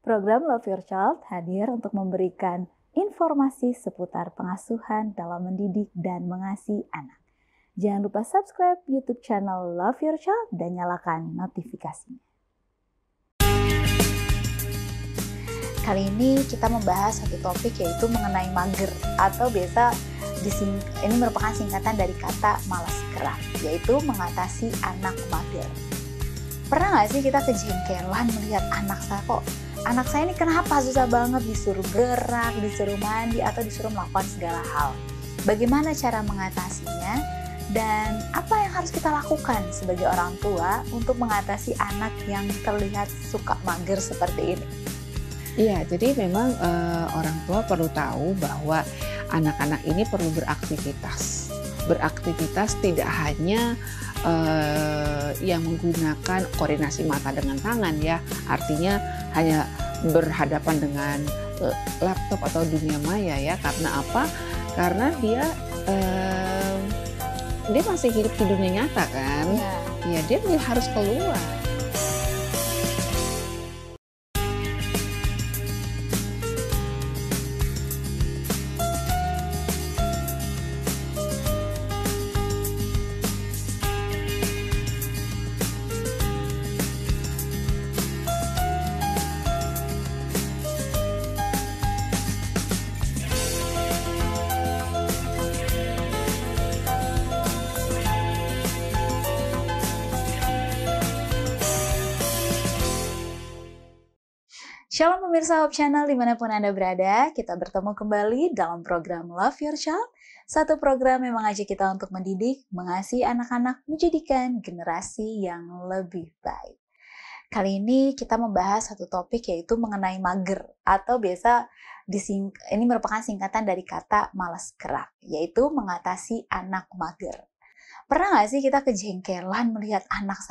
Program Love Your Child hadir untuk memberikan informasi seputar pengasuhan dalam mendidik dan mengasihi anak. Jangan lupa subscribe YouTube channel Love Your Child dan nyalakan notifikasinya. Kali ini kita membahas satu topik, yaitu mengenai mager, atau biasa ini merupakan singkatan dari kata malas gerak, yaitu mengatasi anak mager. Pernah nggak sih kita kejengkelan melihat anak saya ini kenapa susah banget disuruh gerak, disuruh mandi, atau disuruh melakukan segala hal. Bagaimana cara mengatasinya, dan apa yang harus kita lakukan sebagai orang tua untuk mengatasi anak yang terlihat suka mager seperti ini? Iya, jadi memang orang tua perlu tahu bahwa anak-anak ini perlu beraktivitas. Beraktivitas tidak hanya yang menggunakan koordinasi mata dengan tangan ya, artinya hanya berhadapan dengan laptop atau dunia maya ya. Karena apa? Karena dia masih hidup di dunia nyata kan, ya dia harus keluar. Shalom pemirsa Hope Channel dimanapun Anda berada, kita bertemu kembali dalam program Love Your Child, satu program yang mengajak kita untuk mendidik, mengasihi anak-anak, menjadikan generasi yang lebih baik. Kali ini kita membahas satu topik, yaitu mengenai mager, atau biasa ini merupakan singkatan dari kata malas gerak, yaitu mengatasi anak mager. Pernah nggak sih kita kejengkelan melihat anak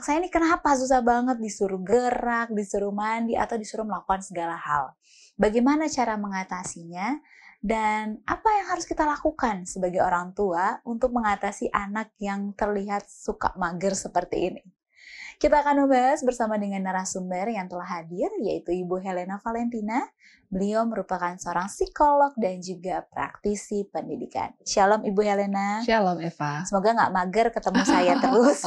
saya ini kenapa susah banget disuruh gerak, disuruh mandi, atau disuruh melakukan segala hal. Bagaimana cara mengatasinya, dan apa yang harus kita lakukan sebagai orang tua untuk mengatasi anak yang terlihat suka mager seperti ini? Kita akan membahas bersama dengan narasumber yang telah hadir, yaitu Ibu Helena Valentina. Beliau merupakan seorang psikolog dan juga praktisi pendidikan. Shalom Ibu Helena. Shalom Eva. Semoga nggak mager ketemu saya terus.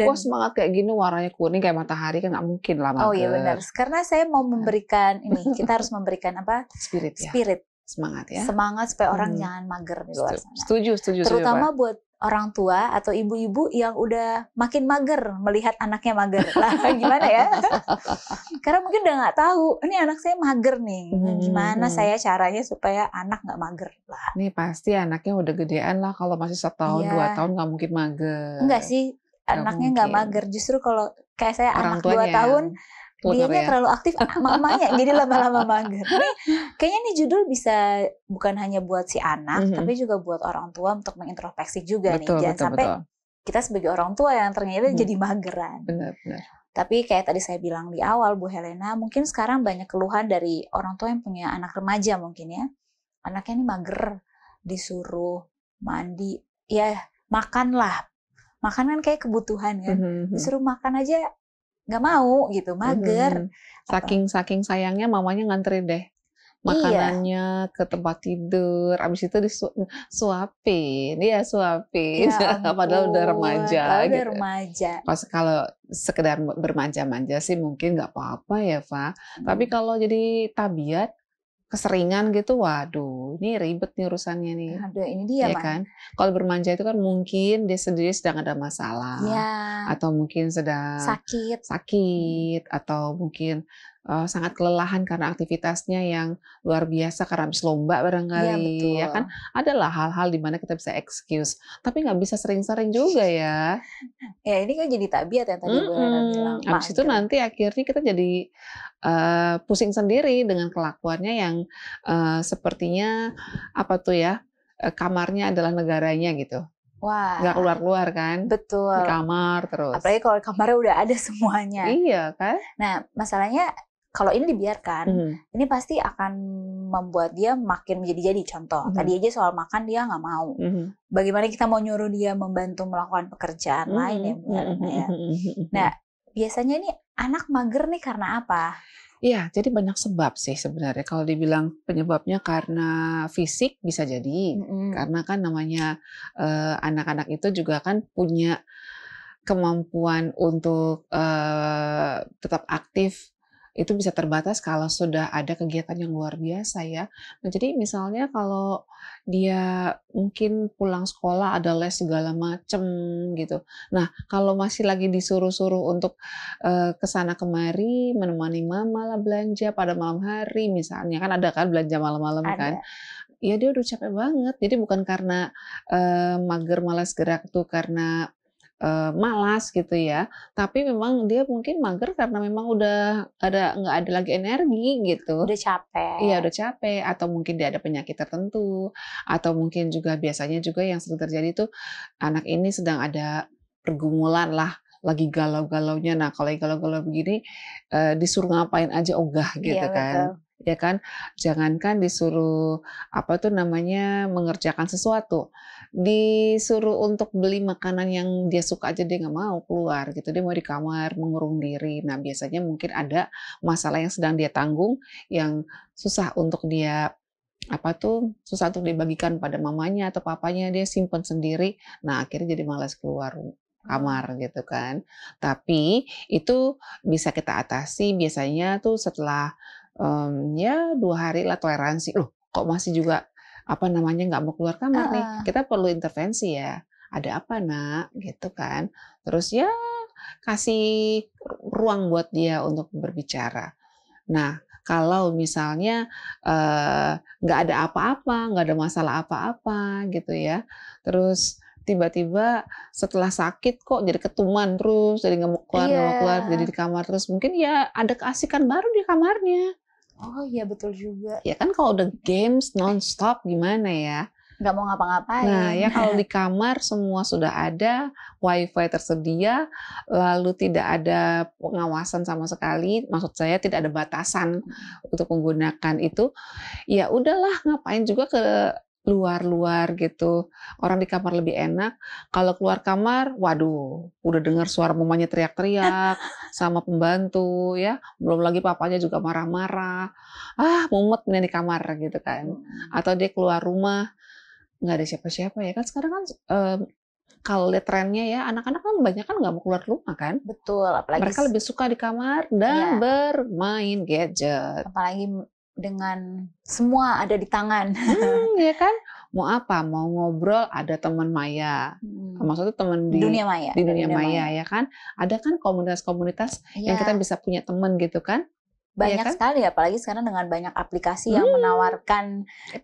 Wah, semangat kayak gini, warnanya kuning kayak matahari, kan nggak mungkin lah mager. Oh iya benar, karena saya mau memberikan kita harus memberikan apa? Spirit. Semangat ya. Semangat supaya orang jangan mager di luar sana. Setuju. Terutama buat orang tua atau ibu-ibu yang udah makin mager melihat anaknya mager. Lah gimana ya? Karena mungkin udah nggak tahu, ini anak saya mager nih. Gimana saya caranya supaya anak nggak mager lah. Nih pasti anaknya udah gedean lah, kalau masih 1 tahun, 2 tahun nggak mungkin mager. Enggak sih, anaknya nggak mager. Justru kalau kayak saya orang anak 2 tahun, dianya terlalu aktif, mamanya jadi lama-lama mager. Kayaknya nih judul bisa bukan hanya buat si anak, tapi juga buat orang tua untuk mengintrospeksi juga. Jangan sampai kita sebagai orang tua yang ternyata jadi mageran. Benar. Tapi kayak tadi saya bilang di awal, Bu Helena, mungkin sekarang banyak keluhan dari orang tua yang punya anak remaja mungkin ya. Anaknya ini mager, disuruh mandi, ya makan lah. Makan kan kayak kebutuhan kan. Disuruh makan aja nggak mau gitu, mager. Saking sayangnya mamanya nganterin deh makanannya ke tempat tidur, abis itu disuapin. Ya, padahal udah remaja. Pas kalau sekedar bermanja-manja sih mungkin nggak apa-apa ya, Pak. Tapi kalau jadi tabiat, keseringan gitu, waduh, ini ribet nih urusannya nih. Aduh, ini dia, ya kan? Kalau bermanja itu kan mungkin dia sendiri sedang ada masalah, atau mungkin sedang sakit, atau mungkin sangat kelelahan karena aktivitasnya yang luar biasa karena habis lomba barangkali, ya kan? Adalah hal-hal di mana kita bisa excuse, tapi nggak bisa sering-sering juga ya. Ya ini kan jadi tabiat yang tadi Bu Helena bilang. Habis itu nanti akhirnya kita jadi pusing sendiri dengan kelakuannya yang sepertinya apa tuh ya, kamarnya adalah negaranya gitu. Wah, nggak keluar-keluar kan? Betul. Di kamar terus. Apalagi kalau kamarnya udah ada semuanya. Iya kan? Nah, masalahnya kalau ini dibiarkan, ini pasti akan membuat dia makin menjadi-jadi. Contoh, tadi aja soal makan dia nggak mau. Bagaimana kita mau nyuruh dia membantu melakukan pekerjaan lain ya, Bu Helena ya. Nah, biasanya nih anak mager nih karena apa? Iya, jadi banyak sebab sih sebenarnya. Kalau dibilang penyebabnya karena fisik bisa jadi, karena kan namanya anak-anak itu juga kan punya kemampuan untuk tetap aktif itu bisa terbatas kalau sudah ada kegiatan yang luar biasa ya. Nah, jadi misalnya kalau dia mungkin pulang sekolah ada les segala macem gitu. Nah, kalau masih lagi disuruh-suruh untuk ke sana kemari menemani mama lah belanja pada malam hari misalnya, kan ada kan belanja malam-malam kan. Ada. Ya dia udah capek banget. Jadi bukan karena mager malas gerak tuh karena malas gitu ya, tapi memang dia mungkin mager karena memang udah nggak ada lagi energi gitu. Udah capek. Iya udah capek, atau mungkin dia ada penyakit tertentu, atau mungkin juga biasanya juga yang sering terjadi tuh, anak ini sedang ada pergumulan lah, lagi galau-galaunya. Nah kalau lagi galau-galau begini, disuruh ngapain aja ogah gitu Iya, kan. betul. Ya kan, jangankan disuruh apa tuh namanya, mengerjakan sesuatu, disuruh untuk beli makanan yang dia suka aja dia nggak mau keluar gitu, dia mau di kamar mengurung diri. Nah biasanya mungkin ada masalah yang sedang dia tanggung, yang susah untuk dia apa tuh, susah untuk dibagikan pada mamanya atau papanya, dia simpen sendiri. Nah akhirnya jadi malas keluar kamar gitu kan. Tapi itu bisa kita atasi biasanya tuh setelah ya 2 hari lah toleransi, "Loh kok masih juga, apa namanya, nggak mau keluar kamar nih?" Heeh. Kita perlu intervensi ya, "Ada apa Nak?" Gitu kan. Terus ya kasih ruang buat dia untuk berbicara. Nah, kalau misalnya, nggak ada apa-apa, nggak ada masalah apa-apa gitu ya, terus tiba-tiba setelah sakit kok jadi ketuman terus, jadi nggak mau keluar, jadi Iya. di kamar terus, mungkin ya ada keasikan baru di kamarnya. Oh iya betul juga. Ya kan kalau udah games nonstop gimana ya? Nggak mau Nah, ngapa-ngapain. ya kalau di kamar semua sudah ada, WiFi tersedia, lalu tidak ada pengawasan sama sekali, maksud saya tidak ada batasan untuk menggunakan itu, ya udahlah ngapain juga ke luar-luar gitu. Orang di kamar lebih enak, kalau keluar kamar, waduh, udah dengar suara mamanya teriak-teriak sama pembantu ya, belum lagi papanya juga marah-marah. Ah, mumet nih di kamar gitu kan. Atau dia keluar rumah nggak ada siapa-siapa ya kan sekarang kan, kalau lihat trennya ya anak-anak kan banyak kan nggak mau keluar rumah kan. Betul, apalagi Mereka lebih suka di kamar dan iya, bermain gadget. apalagi dengan semua ada di tangan. Ya kan? Mau apa? Mau ngobrol ada teman maya. Maksudnya teman Dunia maya, di ada dunia dunia maya maya. ya kan? Ada kan komunitas-komunitas yang kita Iya, bisa punya teman gitu kan? Iya banyak kan? sekali apalagi sekarang dengan banyak aplikasi yang Hmm, menawarkan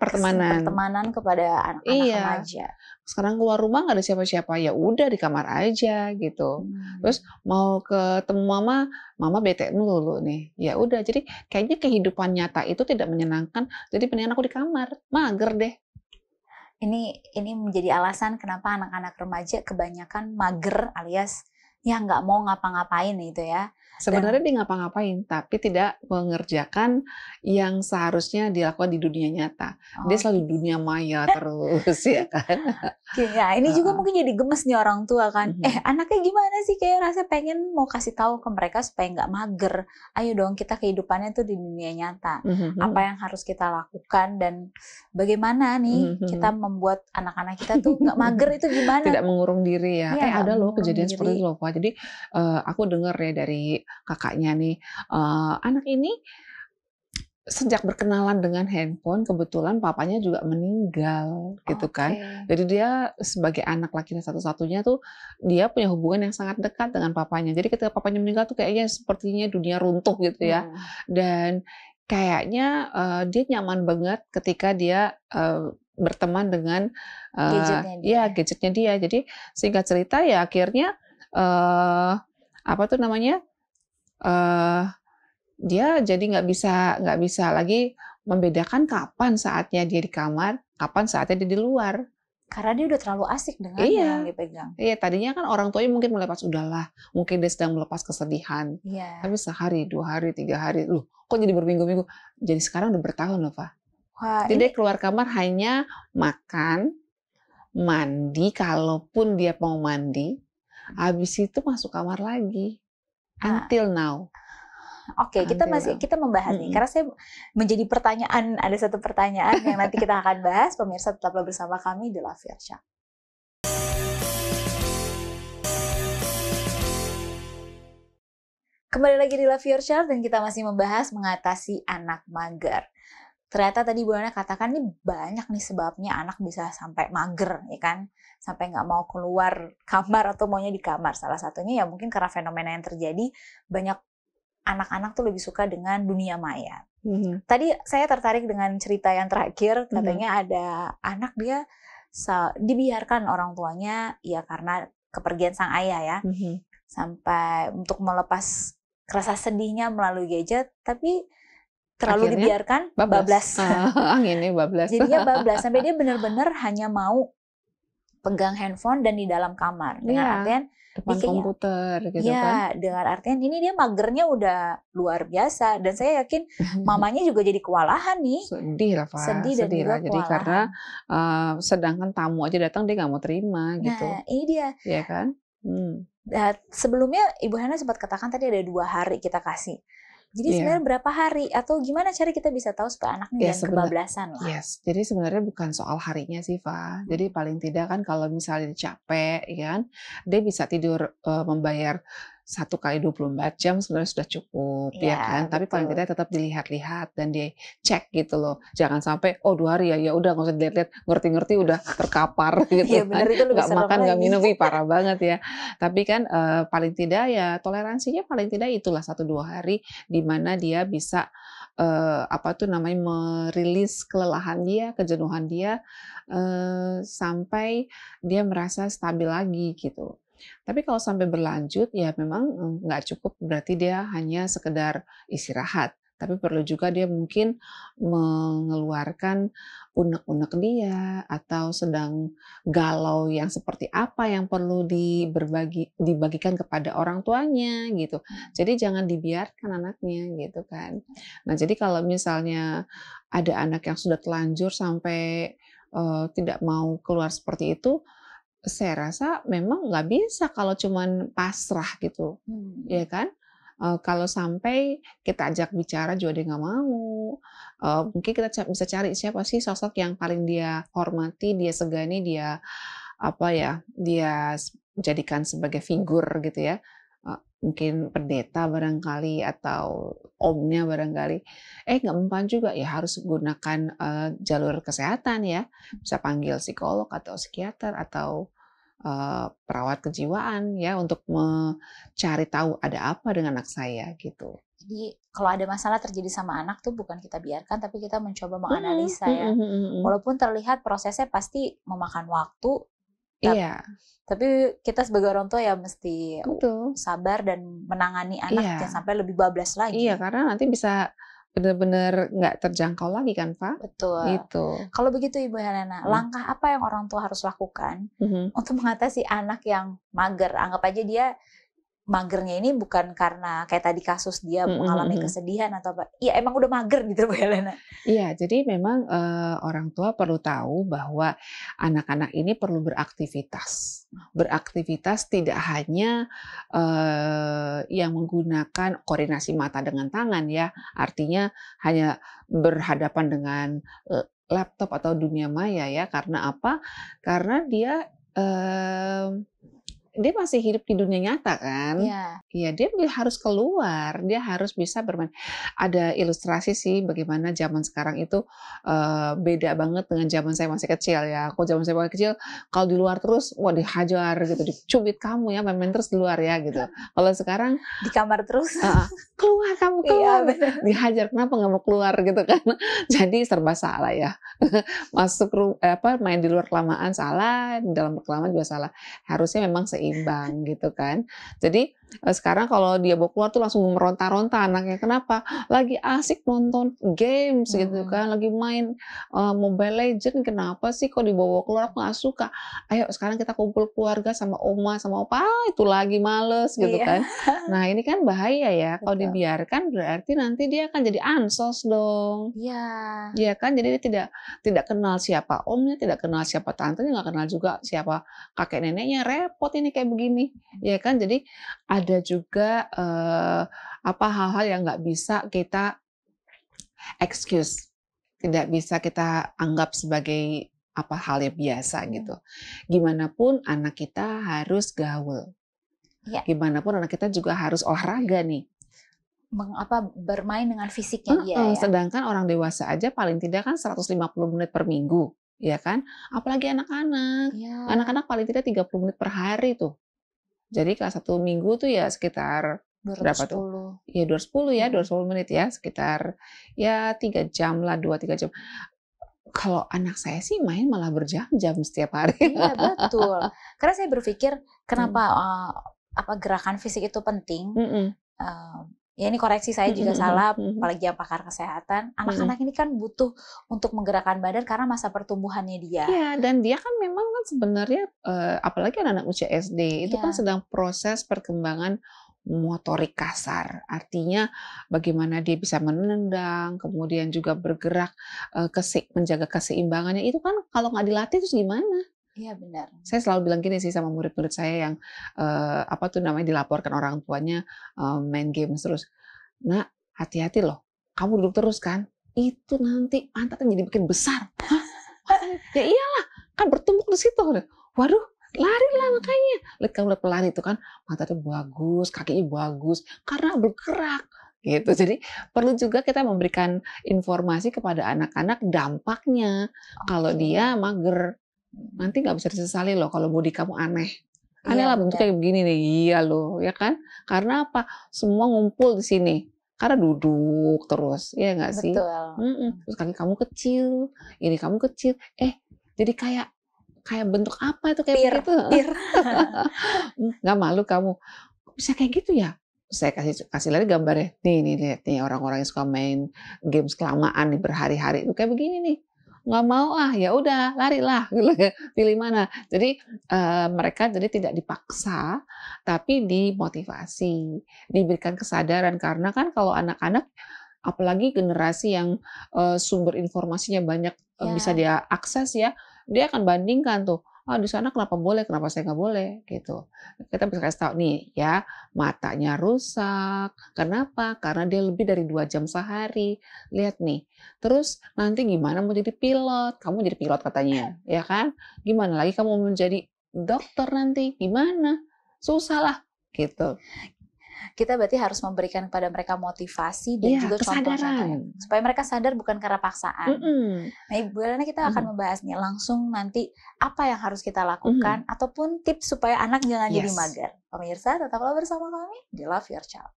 pertemanan. pertemanan kepada anak-anak Iya. remaja. Sekarang keluar rumah nggak ada siapa-siapa, ya udah di kamar aja gitu. Terus mau ketemu mama, mama bete mulu nih. Ya udah, jadi kayaknya kehidupan nyata itu tidak menyenangkan, jadi mendingan aku di kamar, mager deh. Ini menjadi alasan kenapa anak-anak remaja kebanyakan mager alias ya nggak mau ngapa-ngapain gitu ya. Dan Sebenarnya dia ngapa-ngapain, tapi tidak mengerjakan yang seharusnya dilakukan di dunia nyata. Dia oke. selalu di dunia maya terus ya kan. Oke, ya ini juga Heeh. mungkin jadi gemes nih orang tua kan. Mhm. Anaknya gimana sih? Kayak rasa pengen mau kasih tahu ke mereka supaya nggak mager. Ayo dong kita kehidupannya tuh di dunia nyata. Mhm Apa mhm. yang harus kita lakukan dan bagaimana nih Mhm kita mhm. membuat anak-anak kita tuh nggak mager itu gimana? Tidak mengurung diri ya. Iya nggak Ada loh mengurung kejadian seperti diri. itu loh, Pak. Jadi, aku dengar ya dari kakaknya nih, anak ini sejak berkenalan dengan handphone, kebetulan papanya juga meninggal, gitu kan. Oke. Jadi dia sebagai anak laki satu-satunya tuh, dia punya hubungan yang sangat dekat dengan papanya. Jadi ketika papanya meninggal tuh kayaknya sepertinya dunia runtuh gitu ya. Hmm. Dan kayaknya, dia nyaman banget ketika dia, berteman dengan, Gadgetnya dia. ya gadgetnya dia. Jadi singkat cerita ya akhirnya, apa tuh namanya, eee dia jadi nggak bisa lagi membedakan kapan saatnya dia di kamar, kapan saatnya dia di luar. Karena dia udah terlalu asik dengannya yang Iya, dipegang. iya tadinya kan orang tuanya mungkin melepas, "Udahlah, mungkin dia sedang melepas kesedihan." Iya. Tapi sehari, 2 hari, 3 hari, loh kok jadi berminggu-minggu? Jadi sekarang udah bertahun loh, Pak. Wah, Jadi ini dia keluar kamar hanya makan, mandi, kalaupun dia mau mandi, habis itu masuk kamar lagi. Until now. Oke, kita membahas nih, karena saya menjadi pertanyaan, ada satu pertanyaan yang nanti kita akan bahas. Pemirsa tetaplah bersama kami di Love Your Child. Kembali lagi di Love Your Child dan kita masih membahas mengatasi anak mager. Ternyata tadi Bu Hana katakan nih banyak nih sebabnya anak bisa sampai mager, ya kan? Sampai nggak mau keluar kamar atau maunya di kamar. Salah satunya ya mungkin karena fenomena yang terjadi, banyak anak-anak tuh lebih suka dengan dunia maya. Tadi saya tertarik dengan cerita yang terakhir, katanya ada anak dia dibiarkan orang tuanya ya karena kepergian sang ayah ya, sampai untuk melepas rasa sedihnya melalui gadget, tapi terlalu akhirnya dibiarkan bablas. Anginnya bablas. Jadinya bablas sampai dia benar-benar hanya mau pegang handphone dan di dalam kamar. Dengan artian depan komputer gitu kan. Dengan artian ini dia magernya udah luar biasa dan saya yakin mamanya juga jadi kewalahan nih. Sedih lah Pak. Sedih dan juga jadi karena sedangkan tamu aja datang dia nggak mau terima gitu. Nah ini dia. Iya kan? Sebelumnya Ibu Hana sempat katakan tadi ada 2 hari kita kasih. Jadi sebenarnya berapa hari atau gimana cara kita bisa tahu supaya anak ini jangan kebablasan lah? Yes, jadi sebenarnya bukan soal harinya sih, Fa. Jadi paling tidak kan kalau misalnya capek, ya kan, dia bisa tidur membayar 1 kali 24 jam sebenarnya sudah cukup, ya kan. Tapi paling tidak tetap dilihat-lihat dan dicek gitu loh. Jangan sampai 2 hari ya udah nggak usah dilihat-lihat, ngerti-ngerti udah terkapar gitu kan. Bener, itu nggak makan nggak minum, parah banget ya. Tapi kan paling tidak ya toleransinya paling tidak itulah 1-2 hari di mana dia bisa merilis kelelahan dia, kejenuhan dia sampai dia merasa stabil lagi gitu. Tapi kalau sampai berlanjut ya memang nggak cukup berarti dia hanya sekedar istirahat. Tapi perlu juga dia mungkin mengeluarkan unek-unek dia atau sedang galau yang seperti apa yang perlu dibagikan kepada orang tuanya gitu. Jadi jangan dibiarkan anaknya gitu kan. Nah jadi kalau misalnya ada anak yang sudah telanjur sampai tidak mau keluar seperti itu, saya rasa memang nggak bisa kalau cuman pasrah gitu, ya kan? Kalau sampai kita ajak bicara juga dia nggak mau, mungkin kita bisa cari siapa sih sosok yang paling dia hormati, dia segani, dia dia jadikan sebagai figur gitu ya. Mungkin pendeta barangkali atau omnya barangkali. Nggak mempan juga ya harus gunakan jalur kesehatan ya, bisa panggil psikolog atau psikiater atau perawat kejiwaan ya untuk mencari tahu ada apa dengan anak saya gitu. Jadi kalau ada masalah terjadi sama anak tuh bukan kita biarkan tapi kita mencoba menganalisa ya. Walaupun terlihat prosesnya pasti memakan waktu. Iya. Tapi kita sebagai orang tua ya mesti sabar dan menangani anak jangan sampai lebih bablas lagi. Iya, karena nanti bisa benar-benar nggak terjangkau lagi kan, Pak? Betul. Gitu. Kalau begitu Ibu Helena, langkah apa yang orang tua harus lakukan untuk mengatasi anak yang mager? Anggap aja dia magernya ini bukan karena kayak tadi kasus dia mengalami kesedihan atau apa. Ya emang udah mager gitu Bu Helena. Iya, jadi memang orang tua perlu tahu bahwa anak-anak ini perlu beraktivitas. Beraktivitas tidak hanya yang menggunakan koordinasi mata dengan tangan ya. Artinya hanya berhadapan dengan laptop atau dunia maya ya. Karena apa? Karena dia masih hidup di dunia nyata kan? Iya, dia harus keluar, dia harus bisa bermain. Ada ilustrasi sih bagaimana zaman sekarang itu beda banget dengan zaman saya masih kecil ya. Aku zaman saya masih kecil, kalau di luar terus, dihajar gitu, dicubit kamu ya, main-main terus di luar ya gitu. Kalau sekarang di kamar terus, keluar kamu keluar, dihajar kenapa nggak mau keluar gitu kan? Jadi serba salah ya. Masuk main di luar kelamaan salah, di dalam kelamaan juga salah. Harusnya memang seimbang gitu kan. Jadi sekarang kalau dia bawa keluar tuh langsung meronta-ronta anaknya. Kenapa? Lagi asik nonton games gitu kan, lagi main Mobile Legends. Kenapa sih kok dibawa keluar? Aku nggak suka. Ayo sekarang kita kumpul keluarga sama oma sama opa. Itu lagi males gitu kan. Nah ini kan bahaya ya. Kalau dibiarkan berarti nanti dia akan jadi ansos dong. Iya kan. Jadi dia tidak kenal siapa omnya, tidak kenal siapa tantenya, nggak kenal juga siapa kakek neneknya. Repot ini kayak begini. Ya kan. Jadi ada juga hal-hal yang nggak bisa kita excuse, tidak bisa kita anggap sebagai hal yang biasa gitu. Gimana pun anak kita harus gaul. Gimana pun anak kita juga harus olahraga nih. Bermain dengan fisiknya dia ya. Sedangkan orang dewasa aja paling tidak kan 150 menit per minggu, ya kan? Apalagi anak-anak. Anak-anak paling tidak 30 menit per hari tuh. Jadi kalau 1 minggu tuh ya sekitar 210. Berapa tuh? Ya 210 ya, 210 menit ya, sekitar ya 3 jam lah, 2-3 jam. Kalau anak saya sih main malah berjam-jam setiap hari. Iya betul. Karena saya berpikir kenapa gerakan fisik itu penting. Ya ini koreksi saya juga salah, apalagi yang pakar kesehatan. Anak-anak ini kan butuh untuk menggerakkan badan karena masa pertumbuhannya dia. Iya, dan dia kan memang kan sebenarnya, apalagi anak-anak usia SD, itu kan sedang proses perkembangan motorik kasar. Artinya bagaimana dia bisa menendang, kemudian juga bergerak, menjaga keseimbangannya. Itu kan kalau nggak dilatih terus gimana? Iya benar. Saya selalu bilang gini sih sama murid-murid saya yang dilaporkan orang tuanya main game terus. Nak, hati-hati loh. Kamu duduk terus kan? Itu nanti pantatnya jadi makin besar. Hah? Ya iyalah, kan bertumbuk di situ. Waduh, larilah makanya. Lihat kamu lihat pelari itu kan, pantatnya bagus, kakinya bagus karena bergerak. Gitu. Jadi perlu juga kita memberikan informasi kepada anak-anak dampaknya kalau dia mager. Nanti nggak bisa disesali loh kalau body kamu aneh. Aneh lah bentuknya kayak begini nih. Iya loh, ya kan? Karena apa? Semua ngumpul di sini. Karena duduk terus, ya nggak sih? Betul. Terus kaki kamu kecil, ini kamu kecil. Jadi kayak bentuk apa itu kayak begitu? Nggak malu kamu? Bisa kayak gitu ya? Saya kasih lagi gambarnya. Nih lihat nih orang-orang yang suka main games kelamaan nih berhari-hari itu kayak begini nih. Nggak mau ya udah larilah pilih mana. Jadi mereka jadi tidak dipaksa tapi dimotivasi, diberikan kesadaran karena kan kalau anak-anak apalagi generasi yang sumber informasinya banyak bisa dia akses ya, dia akan bandingkan tuh. Di sana kenapa boleh, kenapa saya nggak boleh gitu. Kita bisa kasih tahu nih ya, matanya rusak. Kenapa? Karena dia lebih dari 2 jam sehari. Lihat nih. Terus nanti gimana mau jadi pilot? Kamu jadi pilot katanya, ya kan? Gimana lagi kamu mau menjadi dokter nanti? Gimana? Susah lah gitu. Kita berarti harus memberikan kepada mereka motivasi dan juga kesadaran supaya mereka sadar bukan karena paksaan. Nah, Ibu Helena kita akan membahasnya langsung nanti apa yang harus kita lakukan ataupun tips supaya anak jangan jadi mager. Pemirsa, tetaplah bersama kami di Love Your Child.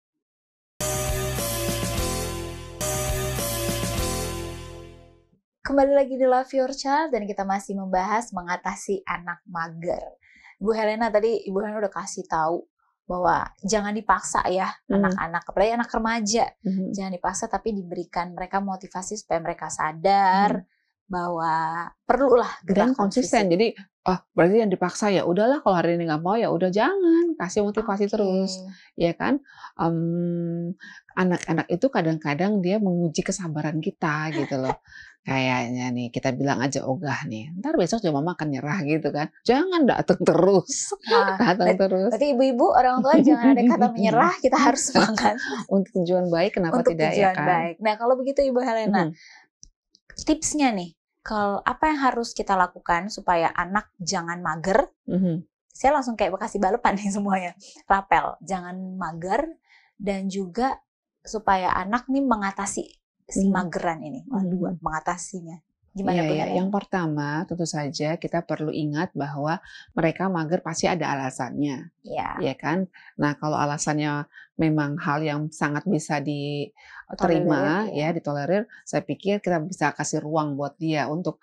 Kembali lagi di Love Your Child dan kita masih membahas mengatasi anak mager. Ibu Helena tadi udah kasih tahu bahwa jangan dipaksa ya anak-anak, apalagi anak remaja. Jangan dipaksa tapi diberikan mereka motivasi supaya mereka sadar bahwa perlulah dan konsisten. Jadi berarti yang dipaksa ya udahlah kalau hari ini nggak mau ya udah jangan, kasih motivasi terus, ya kan? Anak-anak itu kadang-kadang dia menguji kesabaran kita gitu loh. Kayaknya nih kita bilang aja ogah nih, ntar besok juga mama akan nyerah gitu kan. Jangan datang terus. Datang terus. Berarti ibu-ibu orang tua jangan ada kata menyerah, kita harus semangat. Untuk tujuan baik kenapa untuk tidak tujuan ya kan? Baik. Nah kalau begitu Ibu Helena, tipsnya nih, kalau apa yang harus kita lakukan supaya anak jangan mager? Saya langsung kayak kasih balapan nih semuanya. Rapel, jangan mager dan juga supaya anak nih mengatasi si mageran ini, mengatasinya. Gimana Bu Helena? Yang pertama tentu saja kita perlu ingat bahwa mereka mager pasti ada alasannya, ya kan? Nah kalau alasannya memang hal yang sangat bisa diterima, ditolerir, saya pikir kita bisa kasih ruang buat dia untuk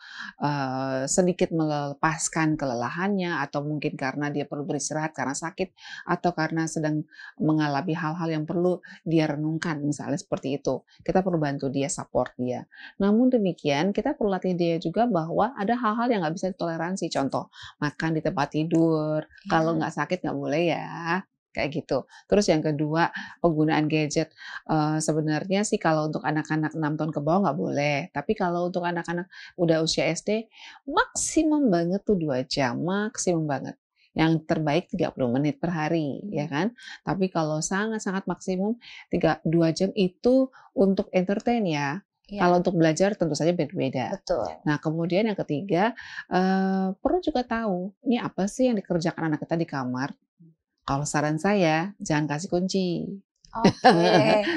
sedikit melepaskan kelelahannya, atau mungkin karena dia perlu beristirahat karena sakit, atau karena sedang mengalami hal-hal yang perlu dia renungkan, misalnya seperti itu. Kita perlu bantu dia, support dia. Namun demikian, kita perlu latih dia juga bahwa ada hal-hal yang nggak bisa ditoleransi. Contoh, makan di tempat tidur. Kalau nggak sakit nggak boleh ya. Kayak gitu. Terus yang kedua, penggunaan gadget. Sebenarnya sih kalau untuk anak-anak 6 tahun ke bawah nggak boleh. Tapi kalau untuk anak-anak udah usia SD, maksimum banget tuh 2 jam. Maksimum banget. yang terbaik 30 menit per hari, ya kan. Tapi kalau sangat-sangat maksimum 2 jam itu untuk entertain ya. Kalau untuk belajar tentu saja beda-beda. Betul. Nah, kemudian yang ketiga, perlu juga tahu, ini apa sih yang dikerjakan anak kita di kamar. Kalau saran saya, jangan kasih kunci.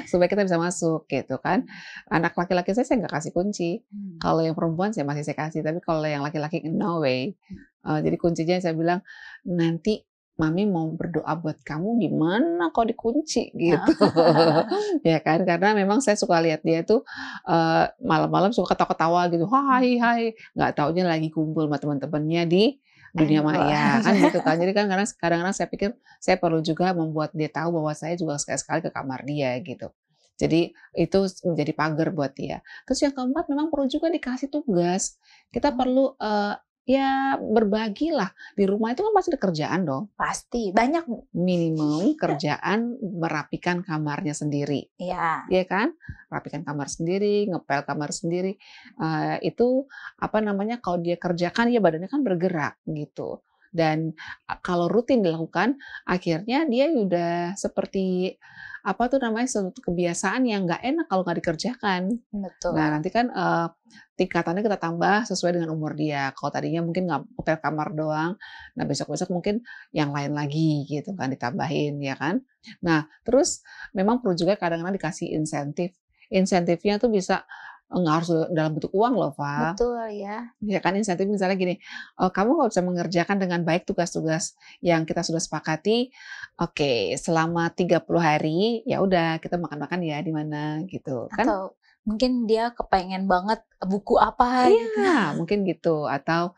Supaya kita bisa masuk gitu kan. Anak laki-laki saya nggak kasih kunci. Kalau yang perempuan saya masih saya kasih, tapi kalau yang laki-laki no way. Jadi kuncinya saya bilang, nanti mami mau berdoa buat kamu gimana kalau dikunci gitu. Ya kan, karena memang saya suka lihat dia tuh malam-malam suka ketawa-ketawa gitu, hai, nggak taunya lagi kumpul sama teman-temannya di dunia maya kan gitu kan. Jadi kan kadang-kadang saya pikir saya perlu juga membuat dia tahu bahwa saya juga sekali-sekali ke kamar dia gitu. Jadi itu menjadi pagar buat dia. Terus yang keempat memang perlu juga dikasih tugas. Kita perlu ya berbagilah. Di rumah itu kan pasti ada kerjaan dong. Pasti, banyak. Minimum kerjaan merapikan kamarnya sendiri. Iya. Iya kan? Rapikan kamar sendiri, ngepel kamar sendiri. Itu apa namanya, kalau dia kerjakan ya badannya kan bergerak gitu. Dan kalau rutin dilakukan, akhirnya dia udah seperti apa tuh namanya, suatu kebiasaan yang nggak enak kalau nggak dikerjakan. Betul. Nah nanti kan tingkatannya kita tambah sesuai dengan umur dia. Kalau tadinya mungkin nggak ngepel kamar doang, nah besok-besok mungkin yang lain lagi gitu kan ditambahin ya kan. Nah terus memang perlu juga kadang-kadang dikasih insentif. Insentifnya tuh bisa nggak harus dalam bentuk uang loh, Fa. Betul ya. Ya kan insentif misalnya gini, kamu kalau bisa mengerjakan dengan baik tugas-tugas yang kita sudah sepakati, oke selama 30 hari, ya udah kita makan-makan ya di mana gitu kan. Atau mungkin dia kepengen banget buku apa gitu. Iya, mungkin gitu. Atau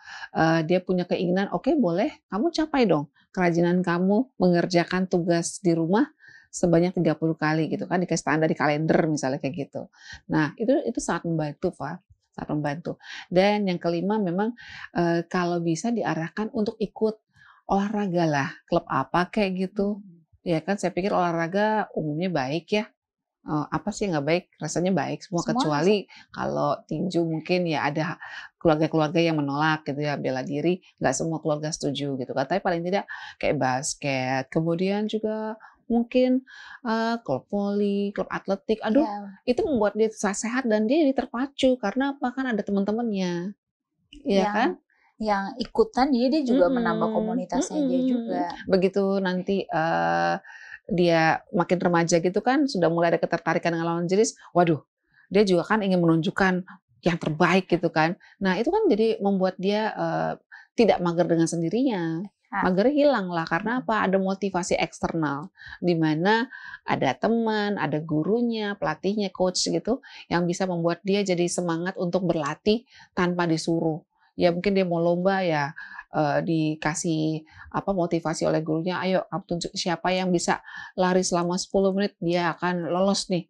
dia punya keinginan, oke boleh kamu capai dong kerajinan kamu mengerjakan tugas di rumah sebanyak 30 kali gitu kan, dikasih tanda di kalender misalnya kayak gitu. Nah, itu sangat membantu, Pak, sangat membantu. Dan yang kelima memang kalau bisa diarahkan untuk ikut olahraga lah, klub apa kayak gitu. Ya kan saya pikir olahraga umumnya baik ya. Apa sih yang nggak baik? Rasanya baik semua kecuali kalau tinju mungkin ya ada keluarga-keluarga yang menolak gitu ya, bela diri, nggak semua keluarga setuju gitu kan. Tapi paling tidak kayak basket, kemudian juga mungkin klub voli, klub atletik, aduh itu membuat dia sehat dan dia jadi terpacu karena apa? Kan ada teman-temannya, iya kan? Yang ikutan dia juga menambah komunitasnya dia juga. Begitu nanti dia makin remaja gitu kan, sudah mulai ada ketertarikan dengan lawan jenis, waduh, dia juga kan ingin menunjukkan yang terbaik gitu kan. Nah itu kan jadi membuat dia tidak mager dengan sendirinya. Magernya hilang lah, karena apa? Ada motivasi eksternal, di mana ada teman, ada gurunya, pelatihnya, coach gitu, yang bisa membuat dia jadi semangat untuk berlatih tanpa disuruh. Ya mungkin dia mau lomba ya dikasih apa motivasi oleh gurunya, ayo kamu tunjuk siapa yang bisa lari selama 10 menit, dia akan lolos nih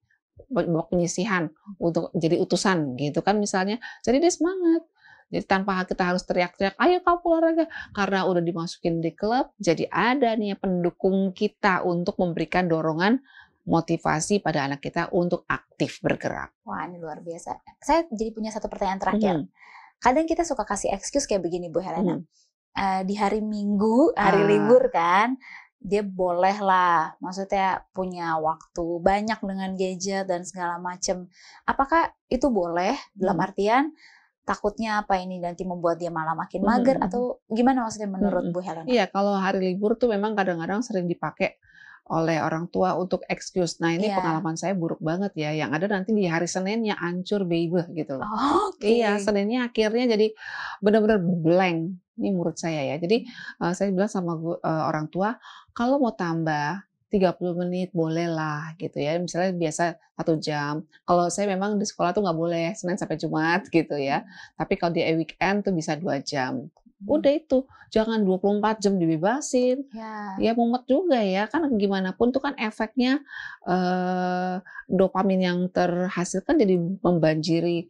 babak penyisihan untuk jadi utusan gitu kan misalnya. Jadi dia semangat. Jadi tanpa kita harus teriak-teriak, ayo kamu olahraga. Karena udah dimasukin di klub, jadi ada nih pendukung kita untuk memberikan dorongan motivasi pada anak kita untuk aktif bergerak. Wah ini luar biasa. Saya jadi punya satu pertanyaan terakhir. Kadang kita suka kasih excuse kayak begini Bu Helena. Di hari Minggu, hari libur kan, dia boleh lah, maksudnya punya waktu banyak dengan gadget dan segala macam. Apakah itu boleh? Dalam artian takutnya apa ini nanti membuat dia malah makin mager atau gimana maksudnya menurut Bu Helena? Iya, kalau hari libur tuh memang kadang-kadang sering dipakai oleh orang tua untuk excuse. Nah ini pengalaman saya buruk banget ya. Yang ada nanti di hari Seninnya hancur bebeh gitu loh. Iya, Seninnya akhirnya jadi benar-benar blank. Ini menurut saya ya. Jadi saya bilang sama orang tua, kalau mau tambah 30 menit bolehlah gitu ya. Misalnya biasa 1 jam. Kalau saya memang di sekolah tuh nggak boleh Senin sampai Jumat gitu ya. Tapi kalau di weekend tuh bisa 2 jam. Udah itu, jangan 24 jam dibebasin. Ya mumet juga ya, kan gimana pun tuh kan efeknya dopamin yang terhasilkan jadi membanjiri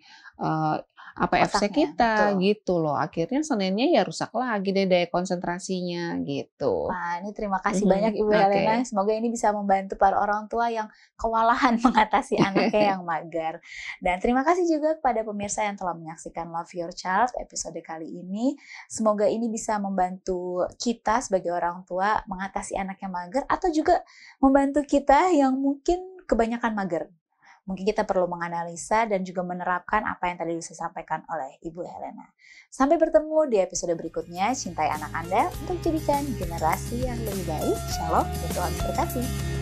apa efek otaknya, kita, betul. gitu loh. Akhirnya Seninnya ya rusak lagi deh daya konsentrasinya, gitu. Wah, ini terima kasih banyak Mhm, Ibu Helena. oke. Semoga ini bisa membantu para orang tua yang kewalahan mengatasi anaknya yang mager. Dan terima kasih juga kepada pemirsa yang telah menyaksikan Love Your Child episode kali ini. Semoga ini bisa membantu kita sebagai orang tua mengatasi anak yang mager atau juga membantu kita yang mungkin kebanyakan mager. Mungkin kita perlu menganalisa dan juga menerapkan apa yang tadi disampaikan oleh Ibu Helena. Sampai bertemu di episode berikutnya. Cintai anak Anda untuk jadikan generasi yang lebih baik. Shalom dan Tuhan memberkati.